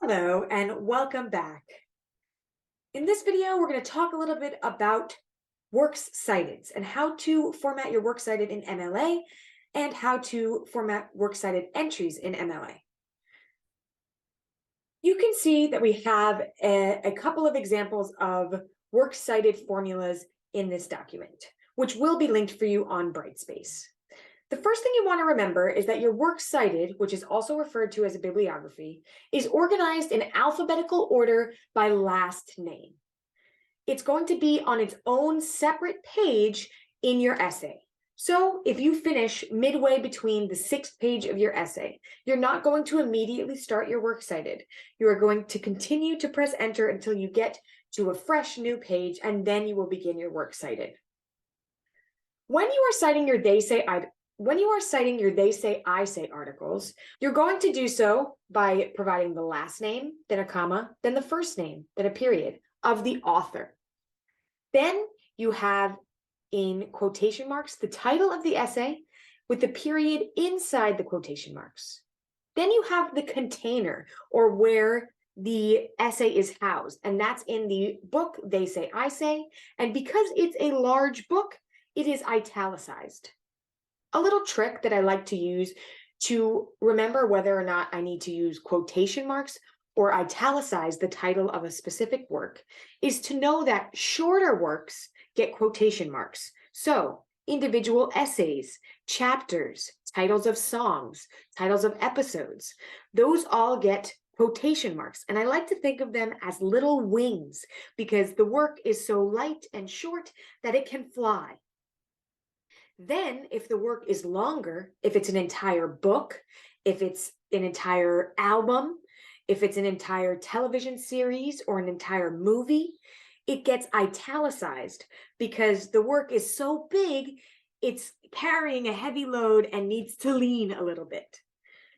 Hello and welcome back. In this video, we're going to talk a little bit about works cited and how to format your works cited in MLA and how to format works cited entries in MLA. You can see that we have a couple of examples of works cited formulas in this document, which will be linked for you on Brightspace. The first thing you want to remember is that your works cited, which is also referred to as a bibliography, is organized in alphabetical order by last name. It's going to be on its own separate page in your essay. So if you finish midway between the 6th page of your essay, you're not going to immediately start your works cited. You are going to continue to press enter until you get to a fresh new page, and then you will begin your works cited. When you are citing your they say, I say articles, you're going to do so by providing the last name, then a comma, then the first name, then a period of the author. Then you have in quotation marks the title of the essay with the period inside the quotation marks. Then you have the container, or where the essay is housed, and that's in the book They Say, I Say, and because it's a large book, it is italicized. A little trick that I like to use to remember whether or not I need to use quotation marks or italicize the title of a specific work is to know that shorter works get quotation marks. So individual essays, chapters, titles of songs, titles of episodes, those all get quotation marks. And I like to think of them as little wings because the work is so light and short that it can fly. Then if the work is longer, if it's an entire book, if it's an entire album, if it's an entire television series or an entire movie, it gets italicized because the work is so big, it's carrying a heavy load and needs to lean a little bit.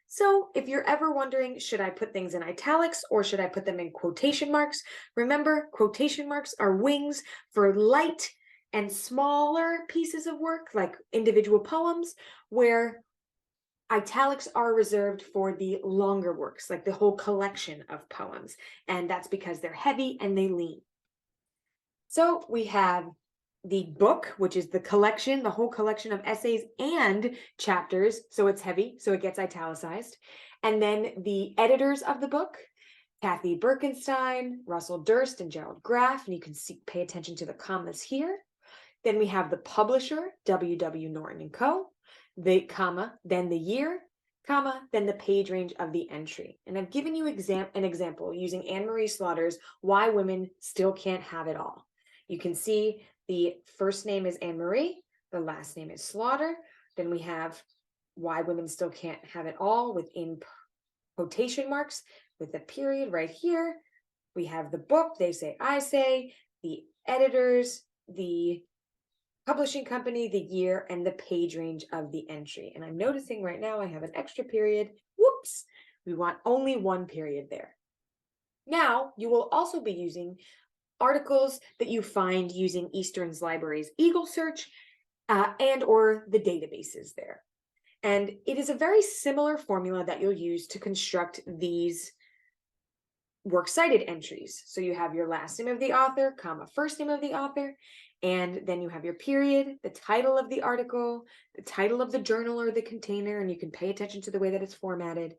So if you're ever wondering, should I put things in italics or should I put them in quotation marks? Remember, quotation marks are wings for light and smaller pieces of work like individual poems, where italics are reserved for the longer works, like the whole collection of poems. And that's because they're heavy and they lean. So we have the book, which is the collection, the whole collection of essays and chapters. So it's heavy, so it gets italicized. And then the editors of the book, Kathy Birkenstein, Russell Durst, and Gerald Graff. And you can pay attention to the commas here. Then we have the publisher, W.W. Norton & Co., the comma, then the year, comma, then the page range of the entry. And I've given you an example using Anne-Marie Slaughter's Why Women Still Can't Have It All. You can see the first name is Anne-Marie, the last name is Slaughter. Then we have Why Women Still Can't Have It All within quotation marks with a period right here. We have the book, They Say, I Say, the editors, the publishing company, the year, and the page range of the entry. And I'm noticing right now I have an extra period. Whoops, we want only one period there. Now, you will also be using articles that you find using Eastern's Library's Eagle search and or the databases there. And it is a very similar formula that you'll use to construct these works cited entries. So you have your last name of the author, comma, first name of the author, and then you have your period, the title of the article, the title of the journal or the container, and you can pay attention to the way that it's formatted.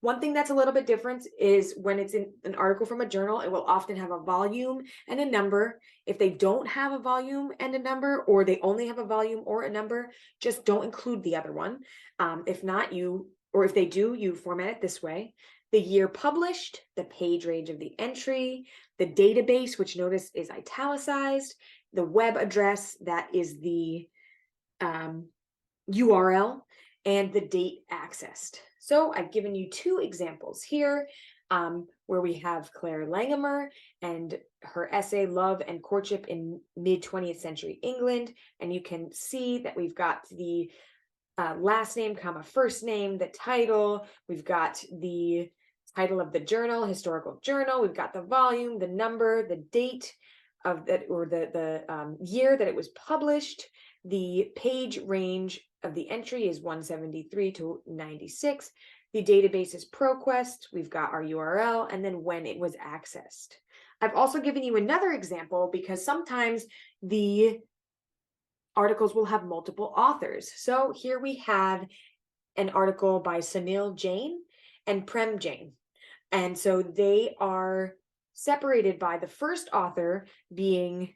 One thing that's a little bit different is when it's in an article from a journal, it will often have a volume and a number. If they don't have a volume and a number, or they only have a volume or a number, just don't include the other one. If not, if they do, you format it this way. The year published, the page range of the entry, the database, which notice is italicized, the web address, that is the URL, and the date accessed. So I've given you two examples here where we have Claire Langemer and her essay, Love and Courtship in Mid-20th Century England. And you can see that we've got the last name, comma, first name, the title. We've got the title of the journal, historical journal. We've got the volume, the number, the date of that, or the year that it was published. The page range of the entry is 173 to 96. The database is ProQuest. We've got our URL and then when it was accessed. I've also given you another example because sometimes the articles will have multiple authors. So here we have an article by Sunil Jain and Prem Jain. And so they are separated by the first author being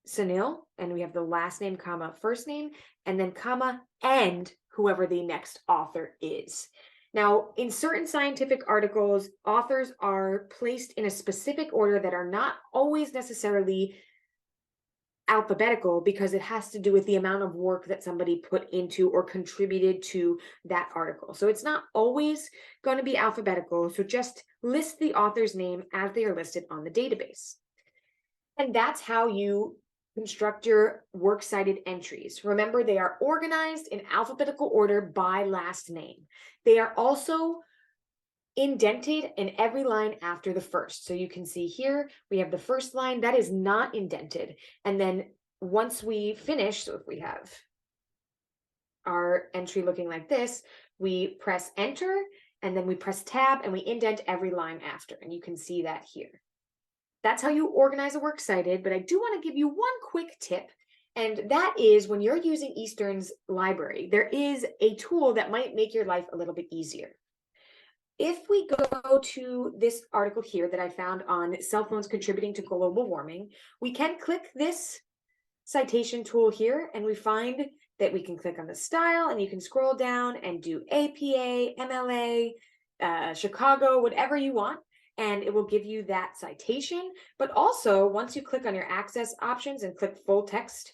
Sunil, and we have the last name, comma, first name, and then comma, and whoever the next author is. Now, in certain scientific articles, authors are placed in a specific order that are not always necessarily alphabetical because it has to do with the amount of work that somebody put into or contributed to that article. So it's not always going to be alphabetical. So just list the author's name as they are listed on the database. And that's how you construct your works cited entries. Remember, they are organized in alphabetical order by last name. They are also indented in every line after the first. So you can see here, we have the first line that is not indented. And then once we finish, so if we have our entry looking like this, we press enter and then we press tab and we indent every line after. And you can see that here. That's how you organize a works cited, but I do want to give you one quick tip. And that is when you're using Eastern's library, there is a tool that might make your life a little bit easier. If we go to this article here that I found on cell phones contributing to global warming, we can click this citation tool here and we find that we can click on the style and you can scroll down and do APA, MLA, Chicago, whatever you want, and it will give you that citation. But also, once you click on your access options and click full text,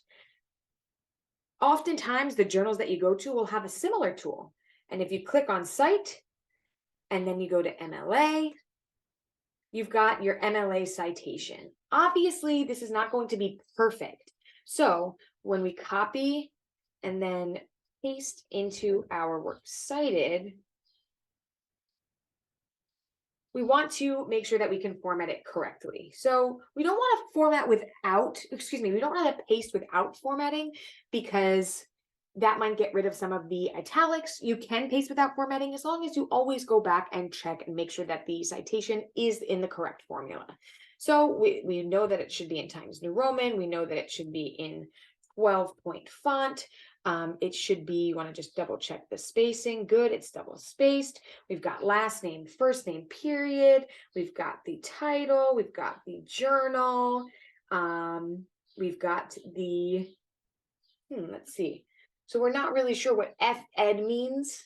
oftentimes the journals that you go to will have a similar tool. And if you click on cite, and then you go to MLA, you've got your MLA citation. Obviously, this is not going to be perfect. So when we copy and then paste into our works cited, we want to make sure that we can format it correctly. So we don't want to format without, we don't want to paste without formatting because that might get rid of some of the italics. You can paste without formatting as long as you always go back and check and make sure that the citation is in the correct formula. So we know that it should be in Times New Roman. We know that it should be in 12-point font. It should be, you want to just double check the spacing. Good, it's double spaced. We've got last name, first name, period. We've got the title. We've got the journal. We've got the, let's see. So we're not really sure what F-Ed means.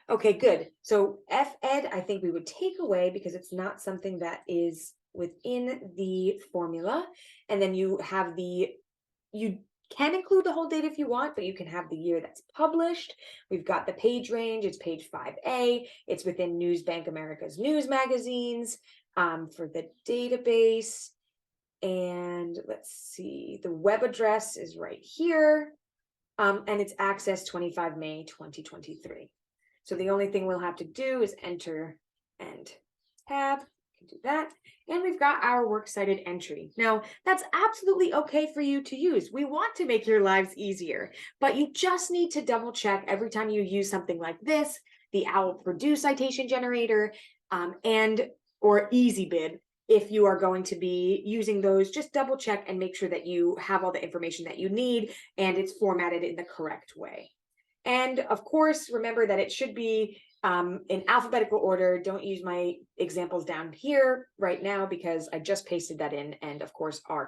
Okay, good. So F-Ed, I think we would take away because it's not something that is within the formula. And then you have you can include the whole date if you want, but you can have the year that's published. We've got the page range. It's page 5A. It's within Newsbank America's news magazines for the database. And let's see, the web address is right here. And it's accessed 25 May 2023. So the only thing we'll have to do is enter and tab. We can do that. And we've got our works cited entry. Now, that's absolutely okay for you to use. We want to make your lives easier, but you just need to double check every time you use something like this, the OWL Produce citation generator, or EasyBid. If you are going to be using those, just double check and make sure that you have all the information that you need and it's formatted in the correct way. And of course, remember that it should be in alphabetical order. Don't use my examples down here right now because I just pasted that in, and of course our